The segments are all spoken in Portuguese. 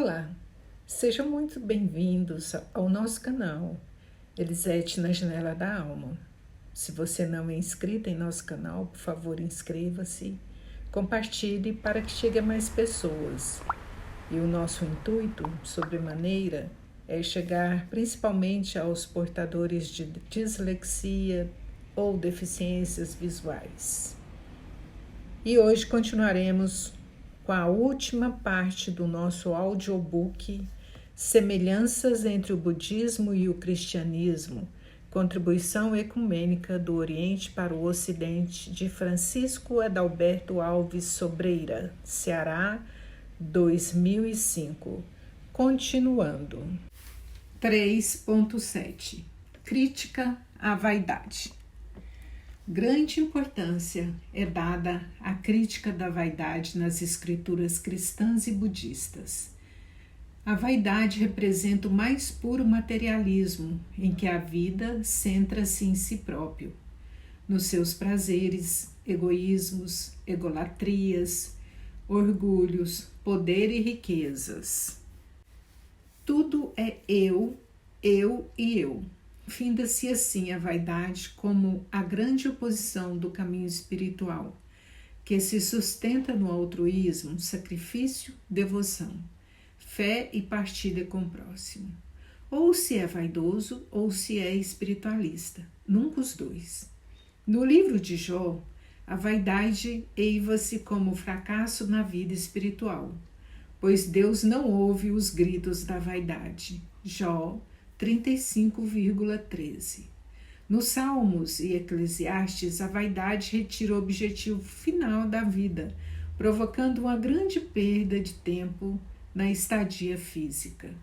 Olá, sejam muito bem-vindos ao nosso canal Elisete na Janela da Alma. Se você não é inscrito em nosso canal, por favor, inscreva-se, compartilhe para que chegue a mais pessoas. E o nosso intuito, sobremaneira, é chegar principalmente aos portadores de dislexia ou deficiências visuais. E hoje continuaremos com a última parte do nosso audiobook Semelhanças entre o Budismo e o Cristianismo, Contribuição Ecumênica do Oriente para o Ocidente, de Francisco Adalberto Alves Sobreira, Ceará, 2005. Continuando. 3.7 Crítica à vaidade. Grande importância é dada à crítica da vaidade nas escrituras cristãs e budistas. A vaidade representa o mais puro materialismo, em que a vida centra-se em si próprio, nos seus prazeres, egoísmos, egolatrias, orgulhos, poder e riquezas. Tudo é eu e eu. Finda-se assim a vaidade como a grande oposição do caminho espiritual, que se sustenta no altruísmo, sacrifício, devoção, fé e partilha com o próximo. Ou se é vaidoso ou se é espiritualista, nunca os dois. No livro de Jó, a vaidade eiva-se como fracasso na vida espiritual, pois Deus não ouve os gritos da vaidade. Jó 35,13. Nos Salmos e Eclesiastes, a vaidade retira o objetivo final da vida, provocando uma grande perda de tempo na estadia física.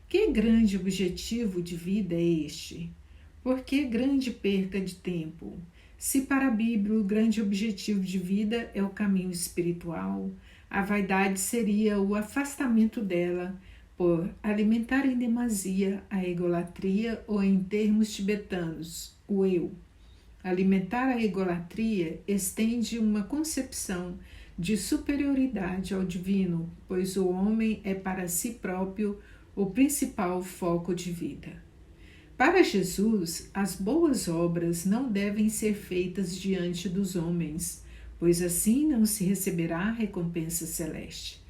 Que grande objetivo de vida é este? Por que grande perca de tempo? Se para a Bíblia o grande objetivo de vida é o caminho espiritual, a vaidade seria o afastamento dela por alimentar em demasia a egolatria, ou em termos tibetanos, o eu. Alimentar a egolatria estende uma concepção de superioridade ao divino, pois o homem é para si próprio o principal foco de vida. Para Jesus, as boas obras não devem ser feitas diante dos homens, pois assim não se receberá recompensa celeste.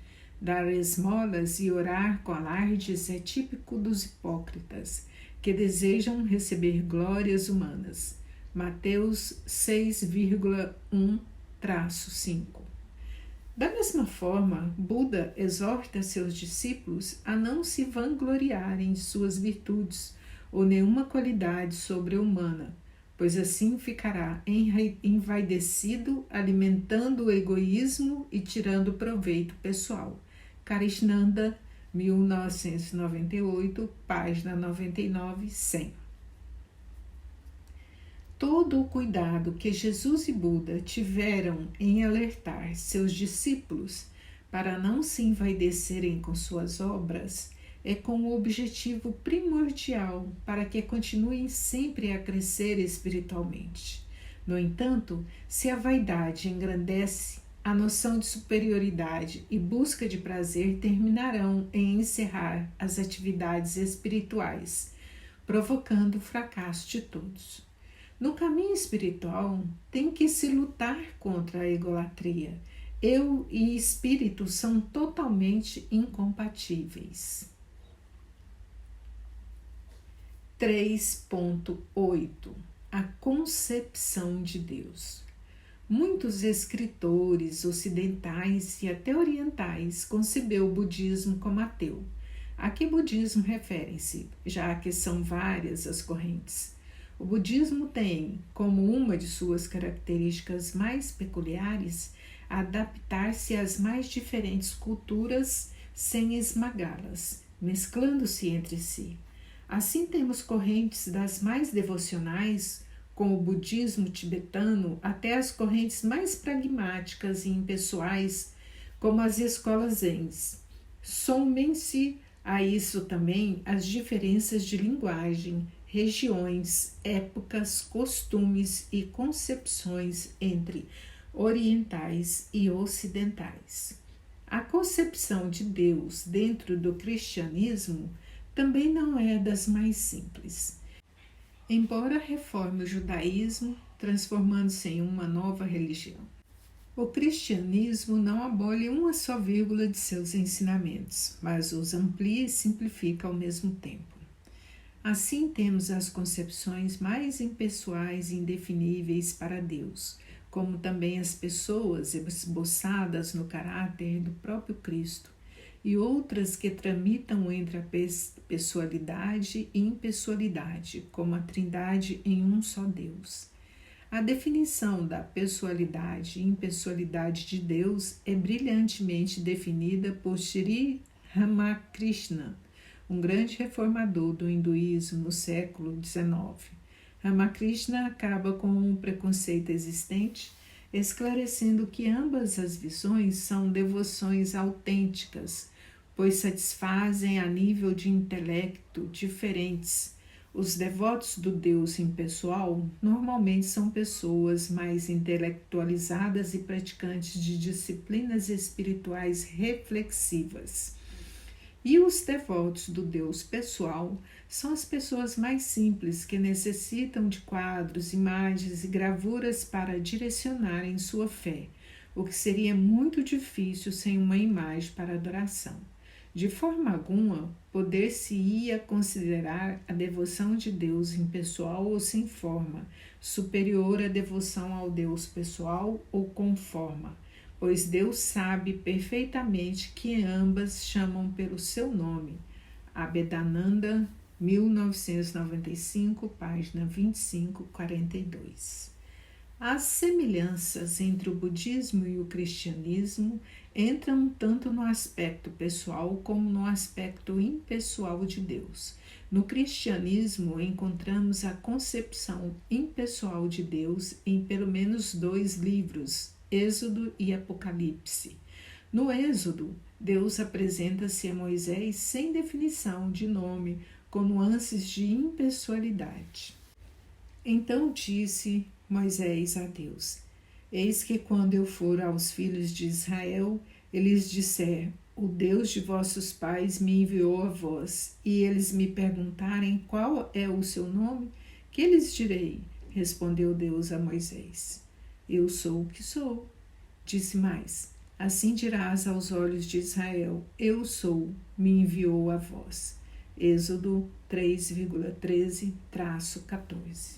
Dar esmolas e orar com alardes é típico dos hipócritas, que desejam receber glórias humanas. Mateus 6,1-5. Da mesma forma, Buda exorta seus discípulos a não se vangloriarem de suas virtudes ou nenhuma qualidade sobre-humana, pois assim ficará envaidecido, alimentando o egoísmo e tirando proveito pessoal. Karishnanda, 1998, página 99-100. Todo o cuidado que Jesus e Buda tiveram em alertar seus discípulos para não se envaidecerem com suas obras é com o objetivo primordial para que continuem sempre a crescer espiritualmente. No entanto, se a vaidade engrandece, a noção de superioridade e busca de prazer terminarão em encerrar as atividades espirituais, provocando o fracasso de todos. No caminho espiritual, tem que se lutar contra a egolatria. Eu e espírito são totalmente incompatíveis. 3.8 A concepção de Deus. Muitos escritores ocidentais e até orientais concebeu o budismo como ateu. A que budismo referem-se, já que são várias as correntes? O budismo tem, como uma de suas características mais peculiares, adaptar-se às mais diferentes culturas sem esmagá-las, mesclando-se entre si. Assim temos correntes das mais devocionais, com o budismo tibetano, até as correntes mais pragmáticas e impessoais, como as escolas zens. Somem-se a isso também as diferenças de linguagem, regiões, épocas, costumes e concepções entre orientais e ocidentais. A concepção de Deus dentro do cristianismo também não é das mais simples. Embora reforme o judaísmo, transformando-se em uma nova religião, o cristianismo não abole uma só vírgula de seus ensinamentos, mas os amplia e simplifica ao mesmo tempo. Assim temos as concepções mais impessoais e indefiníveis para Deus, como também as pessoas esboçadas no caráter do próprio Cristo, e outras que tramitam entre a pessoalidade e impessoalidade, como a Trindade em um só Deus. A definição da pessoalidade e impessoalidade de Deus é brilhantemente definida por Sri Ramakrishna, um grande reformador do hinduísmo no século XIX. Ramakrishna acaba com um preconceito existente, esclarecendo que ambas as visões são devoções autênticas, pois satisfazem a nível de intelecto diferentes. Os devotos do Deus impessoal normalmente são pessoas mais intelectualizadas e praticantes de disciplinas espirituais reflexivas. E os devotos do Deus pessoal são as pessoas mais simples que necessitam de quadros, imagens e gravuras para direcionarem sua fé, o que seria muito difícil sem uma imagem para adoração. De forma alguma, poder-se-ia considerar a devoção de Deus impessoal ou sem forma, superior à devoção ao Deus pessoal ou com forma, pois Deus sabe perfeitamente que ambas chamam pelo seu nome. Abhedananda, 1995, página 2542. As semelhanças entre o budismo e o cristianismo entram tanto no aspecto pessoal como no aspecto impessoal de Deus. No cristianismo, encontramos a concepção impessoal de Deus em pelo menos 2 livros, Êxodo e Apocalipse. No Êxodo, Deus apresenta-se a Moisés sem definição de nome, com nuances de impessoalidade. Então disse Moisés a Deus: eis que quando eu for aos filhos de Israel, eles disser: o Deus de vossos pais me enviou a vós, e eles me perguntarem qual é o seu nome, que lhes direi? Respondeu Deus a Moisés: eu sou o que sou. Disse mais: assim dirás aos olhos de Israel: eu sou, me enviou a vós. Êxodo 3,13-14.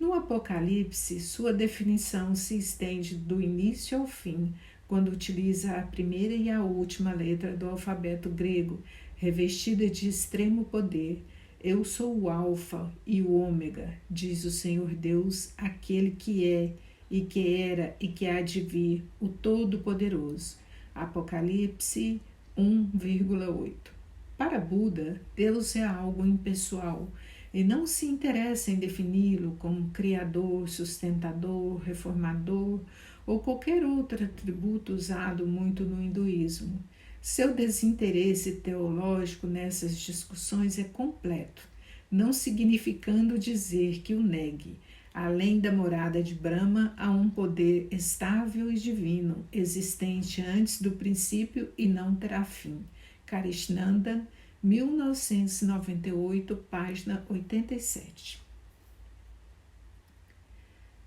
No Apocalipse, sua definição se estende do início ao fim, quando utiliza a primeira e a última letra do alfabeto grego, revestida de extremo poder. Eu sou o Alfa e o Ômega, diz o Senhor Deus, aquele que é, e que era e que há de vir, o Todo-Poderoso. Apocalipse 1,8. Para Buda, Deus é algo impessoal, e não se interessa em defini-lo como criador, sustentador, reformador ou qualquer outro atributo usado muito no hinduísmo. Seu desinteresse teológico nessas discussões é completo, não significando dizer que o negue. Além da morada de Brahma, há um poder estável e divino, existente antes do princípio e não terá fim. Krishnanda, 1998, página 87.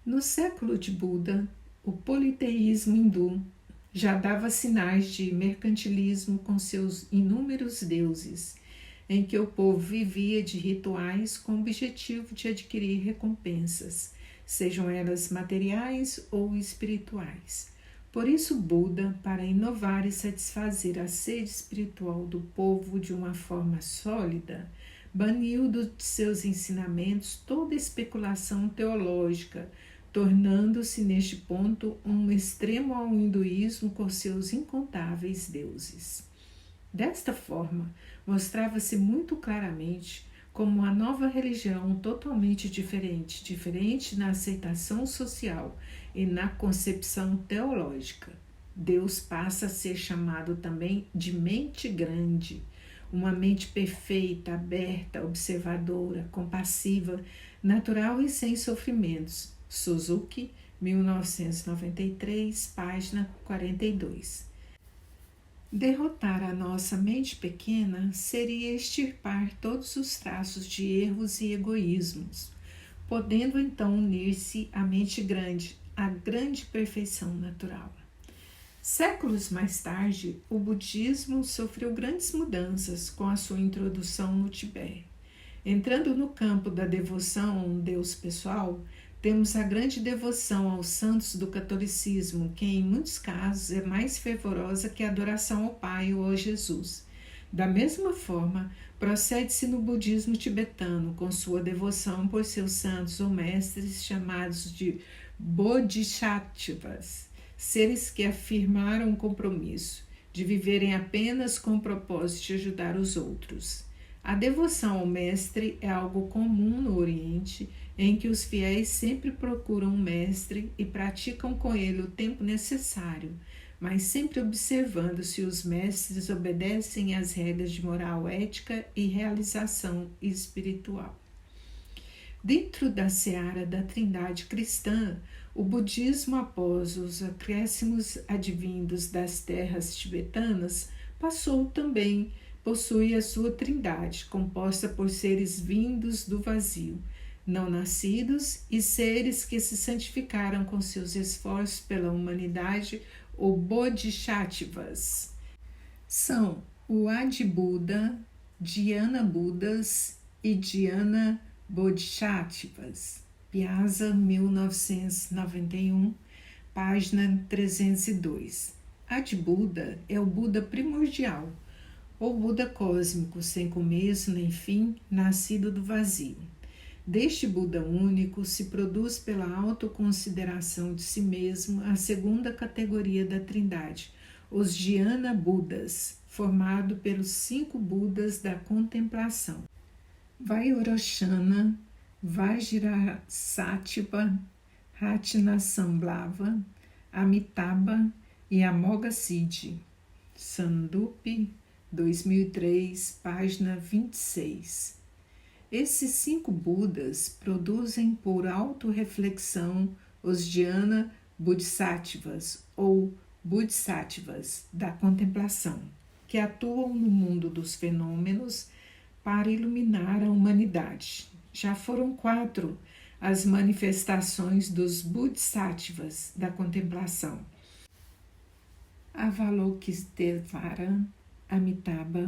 No século de Buda, o politeísmo hindu já dava sinais de mercantilismo com seus inúmeros deuses, em que o povo vivia de rituais com o objetivo de adquirir recompensas, sejam elas materiais ou espirituais. Por isso, Buda, para inovar e satisfazer a sede espiritual do povo de uma forma sólida, baniu de seus ensinamentos toda especulação teológica, tornando-se neste ponto um extremo ao hinduísmo com seus incontáveis deuses. Desta forma, mostrava-se muito claramente como uma nova religião totalmente diferente na aceitação social e na concepção teológica. Deus passa a ser chamado também de mente grande, uma mente perfeita, aberta, observadora, compassiva, natural e sem sofrimentos. Suzuki, 1993, página 42. Derrotar a nossa mente pequena seria extirpar todos os traços de erros e egoísmos, podendo então unir-se à mente grande, à grande perfeição natural. Séculos mais tarde, o budismo sofreu grandes mudanças com a sua introdução no Tibete. Entrando no campo da devoção a um Deus pessoal, temos a grande devoção aos santos do catolicismo, que em muitos casos é mais fervorosa que a adoração ao Pai ou a Jesus. Da mesma forma, procede-se no budismo tibetano, com sua devoção por seus santos ou mestres chamados de bodhisattvas, seres que afirmaram o compromisso de viverem apenas com o propósito de ajudar os outros. A devoção ao mestre é algo comum no Oriente, em que os fiéis sempre procuram um mestre e praticam com ele o tempo necessário, mas sempre observando se os mestres obedecem às regras de moral ética e realização espiritual. Dentro da seara da Trindade cristã, o budismo, após os acréscimos advindos das terras tibetanas, possui a sua trindade, composta por seres vindos do vazio, não nascidos e seres que se santificaram com seus esforços pela humanidade, ou Bodhisattvas. São o Adi Buda, Dhyana Budas e Dhyana Bodhisattvas. Piazza, 1991, página 302. Adi Buda é o Buda primordial, ou Buda cósmico, sem começo nem fim, nascido do vazio. Deste Buda único se produz pela autoconsideração de si mesmo a segunda categoria da Trindade, os Dhyana Budas, formado pelos 5 Budas da contemplação: Vairochana, Vajrasattva, Ratnasambhava, Amitabha e Amoghasiddhi. Sandupi, 2003, página 26. Esses 5 Budas produzem por autorreflexão os Dhyana Bodhisattvas ou Bodhisattvas da contemplação, que atuam no mundo dos fenômenos para iluminar a humanidade. Já foram 4 as manifestações dos Bodhisattvas da contemplação: Avalokiteshvara, Amitabha,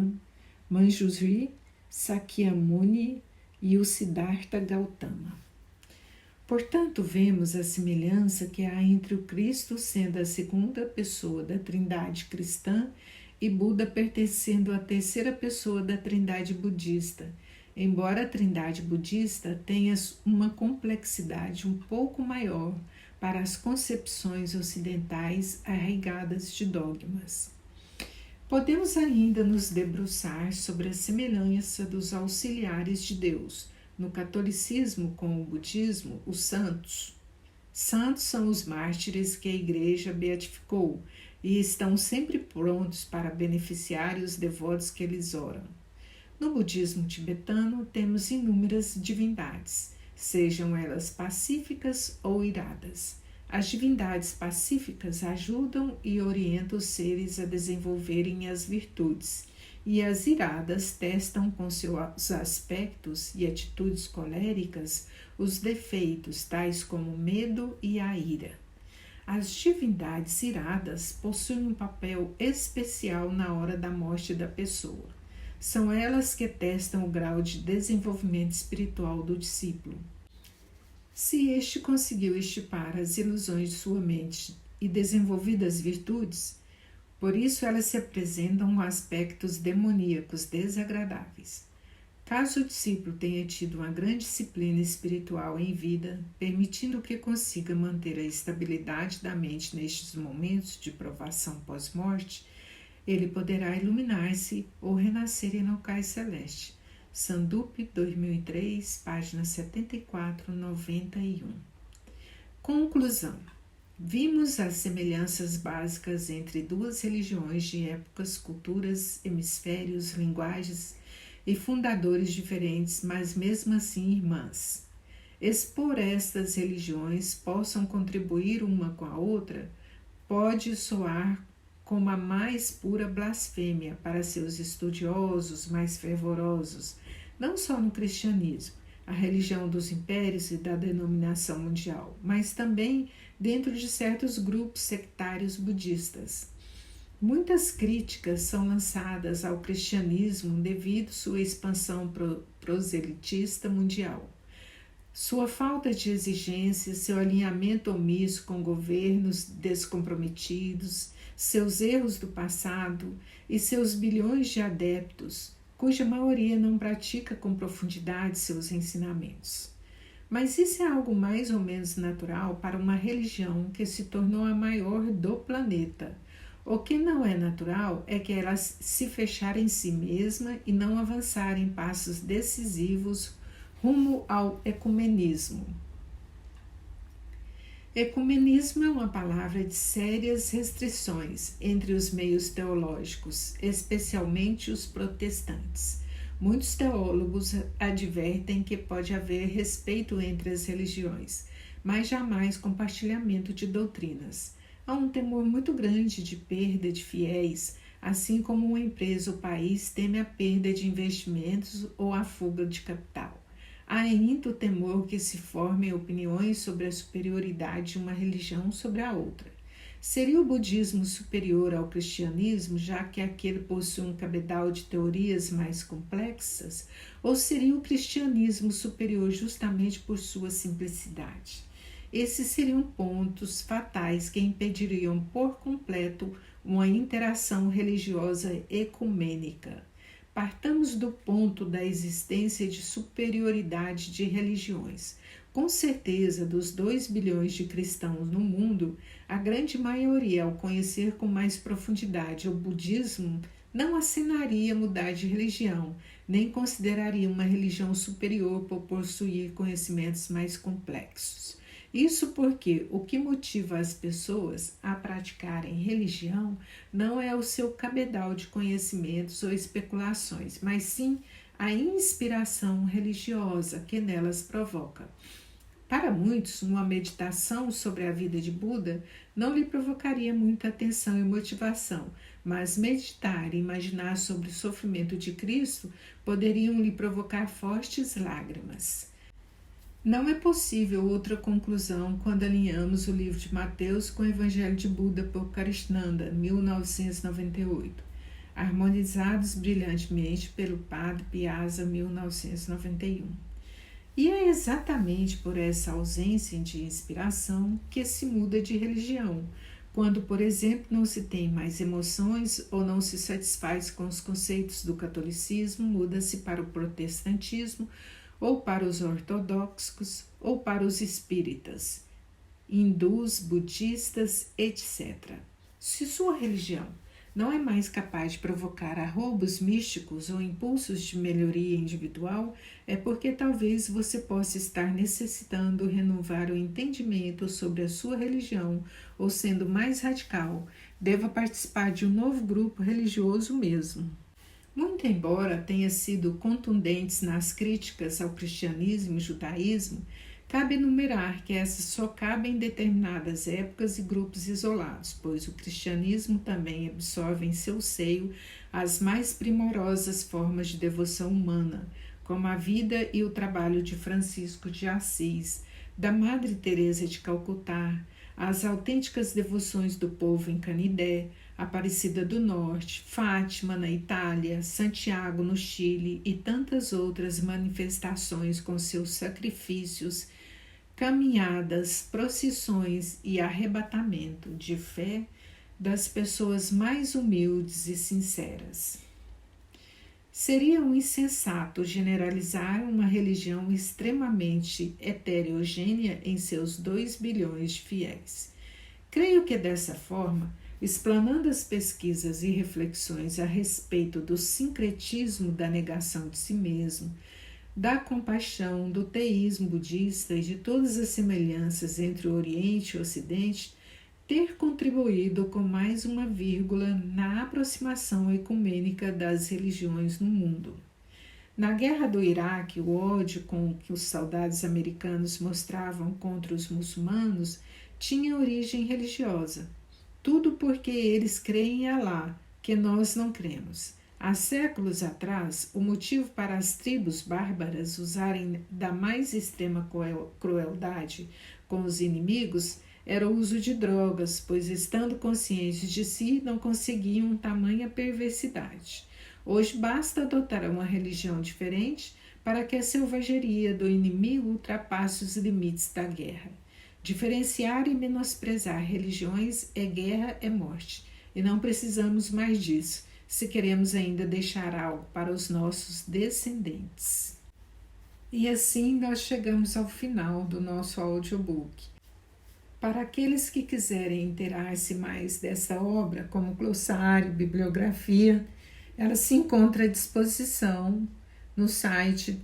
Manjushri, Sakyamuni e o Siddhartha Gautama. Portanto, vemos a semelhança que há entre o Cristo sendo a segunda pessoa da Trindade cristã e Buda pertencendo à terceira pessoa da Trindade budista, embora a Trindade budista tenha uma complexidade um pouco maior para as concepções ocidentais arraigadas de dogmas. Podemos ainda nos debruçar sobre a semelhança dos auxiliares de Deus no catolicismo com o budismo, os santos. Santos são os mártires que a Igreja beatificou e estão sempre prontos para beneficiar os devotos que eles oram. No budismo tibetano temos inúmeras divindades, sejam elas pacíficas ou iradas. As divindades pacíficas ajudam e orientam os seres a desenvolverem as virtudes, e as iradas testam com seus aspectos e atitudes coléricas os defeitos, tais como o medo e a ira. As divindades iradas possuem um papel especial na hora da morte da pessoa. São elas que testam o grau de desenvolvimento espiritual do discípulo. Se este conseguiu estipar as ilusões de sua mente e desenvolver as virtudes, por isso elas se apresentam com aspectos demoníacos desagradáveis. Caso o discípulo tenha tido uma grande disciplina espiritual em vida, permitindo que consiga manter a estabilidade da mente nestes momentos de provação pós-morte, ele poderá iluminar-se ou renascer em locais celestes. Sandupi, 2003, página 74-91. Conclusão. Vimos as semelhanças básicas entre duas religiões de épocas, culturas, hemisférios, linguagens e fundadores diferentes, mas mesmo assim irmãs. Expor estas religiões possam contribuir uma com a outra pode soar como a mais pura blasfêmia para seus estudiosos mais fervorosos, não só no cristianismo, a religião dos impérios e da denominação mundial, mas também dentro de certos grupos sectários budistas. Muitas críticas são lançadas ao cristianismo devido à sua expansão proselitista mundial. Sua falta de exigência, seu alinhamento omisso com governos descomprometidos, seus erros do passado e seus bilhões de adeptos, cuja maioria não pratica com profundidade seus ensinamentos. Mas isso é algo mais ou menos natural para uma religião que se tornou a maior do planeta. O que não é natural é que ela se fechar em si mesma e não avançar em passos decisivos rumo ao ecumenismo. Ecumenismo é uma palavra de sérias restrições entre os meios teológicos, especialmente os protestantes. Muitos teólogos advertem que pode haver respeito entre as religiões, mas jamais compartilhamento de doutrinas. Há um temor muito grande de perda de fiéis, assim como uma empresa ou país teme a perda de investimentos ou a fuga de capital. Há ainda o temor que se formem opiniões sobre a superioridade de uma religião sobre a outra. Seria o budismo superior ao cristianismo, já que aquele possui um cabedal de teorias mais complexas, ou seria o cristianismo superior justamente por sua simplicidade? Esses seriam pontos fatais que impediriam por completo uma interação religiosa ecumênica. Partamos do ponto da existência de superioridade de religiões. Com certeza, dos 2 bilhões de cristãos no mundo, a grande maioria, ao conhecer com mais profundidade o budismo, não acenaria mudar de religião, nem consideraria uma religião superior por possuir conhecimentos mais complexos. Isso porque o que motiva as pessoas a praticarem religião não é o seu cabedal de conhecimentos ou especulações, mas sim a inspiração religiosa que nelas provoca. Para muitos, uma meditação sobre a vida de Buda não lhe provocaria muita atenção e motivação, mas meditar e imaginar sobre o sofrimento de Cristo poderiam lhe provocar fortes lágrimas. Não é possível outra conclusão quando alinhamos o livro de Mateus com o Evangelho de Buda por Krishnanda, 1998, harmonizados brilhantemente pelo Padre Piazza, 1991. E é exatamente por essa ausência de inspiração que se muda de religião, quando, por exemplo, não se tem mais emoções ou não se satisfaz com os conceitos do catolicismo, muda-se para o protestantismo, ou para os ortodoxos, ou para os espíritas, hindus, budistas, etc. Se sua religião não é mais capaz de provocar arroubos místicos ou impulsos de melhoria individual, é porque talvez você possa estar necessitando renovar o entendimento sobre a sua religião, ou sendo mais radical, deva participar de um novo grupo religioso mesmo. Muito embora tenha sido contundentes nas críticas ao cristianismo e judaísmo, cabe enumerar que essas só cabem em determinadas épocas e grupos isolados, pois o cristianismo também absorve em seu seio as mais primorosas formas de devoção humana, como a vida e o trabalho de Francisco de Assis, da Madre Teresa de Calcutá, as autênticas devoções do povo em Canidé, Aparecida do Norte, Fátima na Itália, Santiago no Chile e tantas outras manifestações com seus sacrifícios, caminhadas, procissões e arrebatamento de fé das pessoas mais humildes e sinceras. Seria um insensato generalizar uma religião extremamente heterogênea em seus 2 bilhões de fiéis. Creio que dessa forma, explanando as pesquisas e reflexões a respeito do sincretismo da negação de si mesmo, da compaixão, do teísmo budista e de todas as semelhanças entre o Oriente e o Ocidente, ter contribuído com mais uma vírgula na aproximação ecumênica das religiões no mundo. Na guerra do Iraque, o ódio com que os soldados americanos mostravam contra os muçulmanos tinha origem religiosa. Tudo porque eles creem em Alá, que nós não cremos. Há séculos atrás, o motivo para as tribos bárbaras usarem da mais extrema crueldade com os inimigos era o uso de drogas, pois, estando conscientes de si, não conseguiam tamanha perversidade. Hoje basta adotar uma religião diferente para que a selvageria do inimigo ultrapasse os limites da guerra. Diferenciar e menosprezar religiões é guerra, é morte, e não precisamos mais disso, se queremos ainda deixar algo para os nossos descendentes. E assim nós chegamos ao final do nosso audiobook. Para aqueles que quiserem inteirar-se mais dessa obra, como glossário, bibliografia, ela se encontra à disposição no site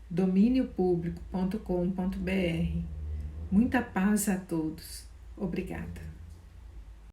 dominiopublico.com.br. Muita paz a todos. Obrigada.